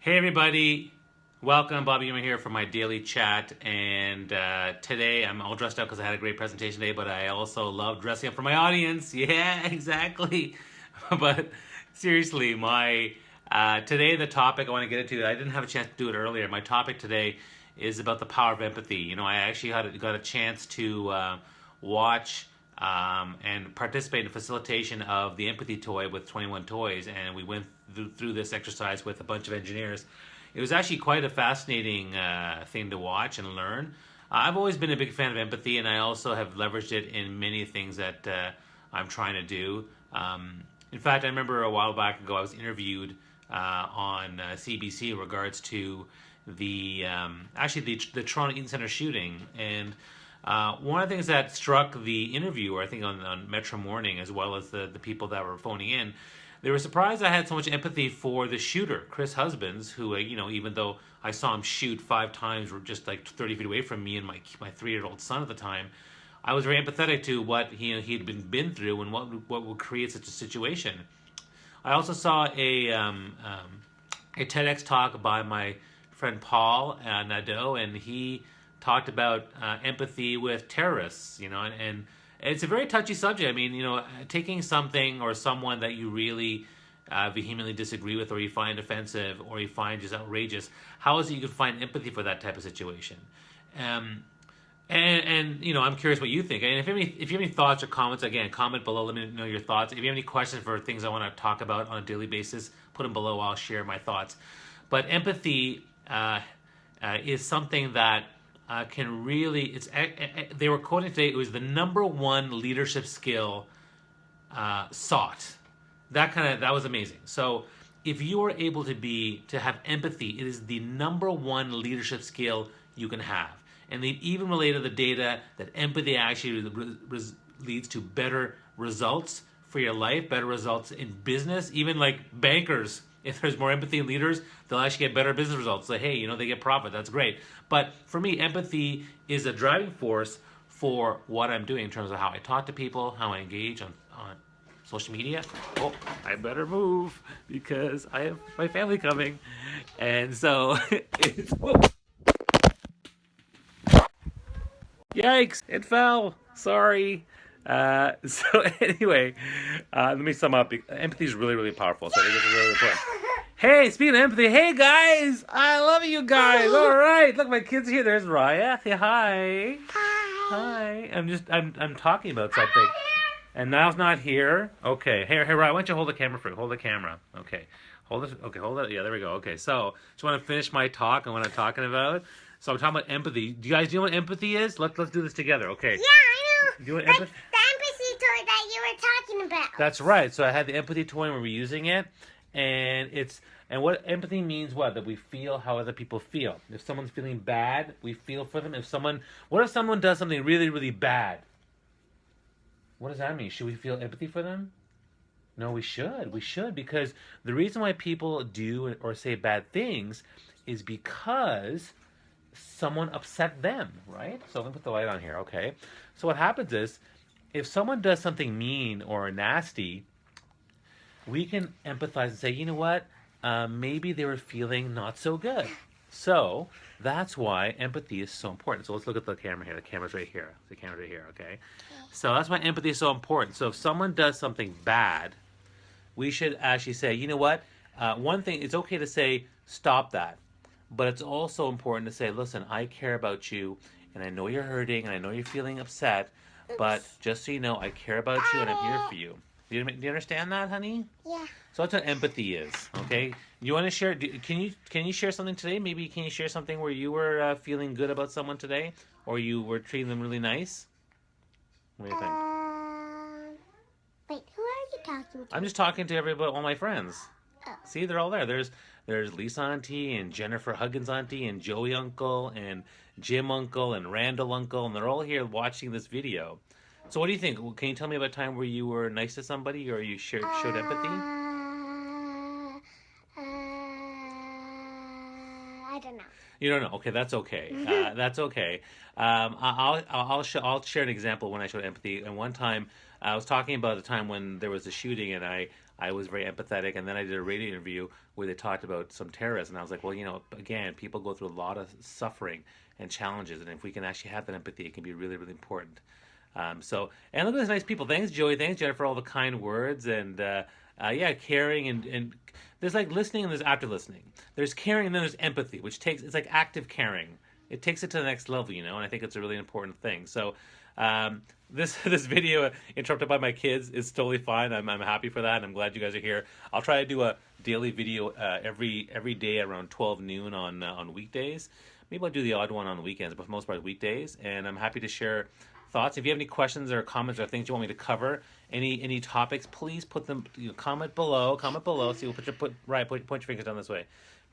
Hey everybody, welcome. Bobby Yuma here for my daily chat. And today I'm all dressed up because I had a great presentation today, but I also love dressing up for my audience. Yeah, exactly. But seriously, my today the topic I want to get into, I didn't have a chance to do it earlier. My topic today is about the power of empathy. I actually got a chance to watch and participate in the facilitation of the empathy toy with 21 Toys, and we went through this exercise with a bunch of engineers. It was actually quite a fascinating thing to watch and learn. I've always been a big fan of empathy, and I also have leveraged it in many things that I'm trying to do. In fact, I remember a while back ago I was interviewed on CBC in regards to the Toronto Eaton Center shooting, and one of the things that struck the interviewer, I think on Metro Morning, as well as the people that were phoning in, they were surprised I had so much empathy for the shooter, Chris Husbands, who, even though I saw him shoot 5 times, were just like 30 feet away from me and my 3-year-old son at the time, I was very empathetic to what he'd been through and what would create such a situation. I also saw a TEDx talk by my friend Paul Nadeau, and he talked about empathy with terrorists, and it's a very touchy subject. I mean, taking something or someone that you really vehemently disagree with, or you find offensive, or you find just outrageous, how is it you can find empathy for that type of situation? And I'm curious what you think. And if you have any thoughts or comments, again, comment below. Let me know your thoughts. If you have any questions for things I want to talk about on a daily basis, put them below. I'll share my thoughts. But empathy is something that can really. They were quoting today. It was the number one leadership skill sought. That was amazing. So if you are able to have empathy, it is the number one leadership skill you can have. And they even related the data that empathy actually leads to better results for your life, better results in business. Even like bankers, if there's more empathy in leaders, they'll actually get better business results. So hey, they get profit. That's great. But for me, empathy is a driving force for what I'm doing in terms of how I talk to people, how I engage on social media. Oh, I better move because I have my family coming. And so yikes, it fell. Sorry. So anyway, let me sum up. Empathy is really, really powerful. So I think it's really important. Hey, speaking of empathy, hey guys, I love you guys. All right, look, my kids are here. There's Raya. Say hi. Hi. I'm talking about something. And Niall's not here. Okay. Hey, Raya, why don't you hold the camera for me? Hold the camera. Okay. Hold it. Okay, hold it. Yeah, there we go. Okay, so just want to finish my talk and what I'm talking about. So I'm talking about empathy. Do you guys know what empathy is? Let's do this together. Okay. Yeah, I know. Do you know what Like the empathy toy that you were talking about. That's right. So I had the empathy toy and we were using it, and what empathy means, that we feel how other people feel. If someone's feeling bad, we feel for them. What if someone does something really, really bad? What does that mean? Should we feel empathy for them? No, we should. We should, because the reason why people do or say bad things is because someone upset them, right? So let me put the light on here, okay? So what happens is, if someone does something mean or nasty, we can empathize and say, you know what? Maybe they were feeling not so good. So that's why empathy is so important. So let's look at the camera here. The camera's right here. The camera's right here, okay? So that's why empathy is so important. So if someone does something bad, we should actually say, you know what? One thing, it's okay to say, stop that. But it's also important to say, listen, I care about you, and I know you're hurting, and I know you're feeling upset, but just so you know, I care about you, and I'm here for you. Do you understand that, honey? Yeah. So that's what empathy is, okay? You want to share? Can you share something today? Maybe can you share something where you were feeling good about someone today, or you were treating them really nice? What do you think? Wait, who are you talking to? I'm just talking to everybody, all my friends. Oh. See, they're all there. There's Lisa Auntie and Jennifer Huggins Auntie and Joey Uncle and Jim Uncle and Randall Uncle, and they're all here watching this video. So what do you think? Can you tell me about a time where you were nice to somebody or you showed empathy? I don't know. You don't know. Okay, that's okay. That's okay. I'll share an example when I showed empathy. And one time, I was talking about a time when there was a shooting, and I was very empathetic. And then I did a radio interview where they talked about some terrorists, and I was like, well, again, people go through a lot of suffering and challenges, and if we can actually have that empathy, it can be really, really important. And look at those nice people. Thanks, Joey. Thanks, Jennifer, for all the kind words. And yeah, caring and there's like listening and there's after listening. There's caring and then there's empathy, which it's like active caring. It takes it to the next level, and I think it's a really important thing. So this video interrupted by my kids is totally fine. I'm happy for that, and I'm glad you guys are here. I'll try to do a daily video every day around 12 noon on weekdays. Maybe I'll do the odd one on the weekends, but for the most part weekdays. And I'm happy to share thoughts. If you have any questions or comments or things you want me to cover, any topics, please put them. Comment below. So you'll point your fingers down this way.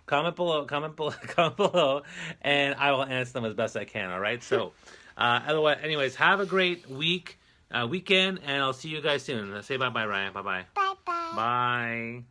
Comment below, and I will answer them as best I can. All right. So, otherwise, anyways, have a great weekend, and I'll see you guys soon. Say bye, Ryan. Bye. Bye bye. Bye.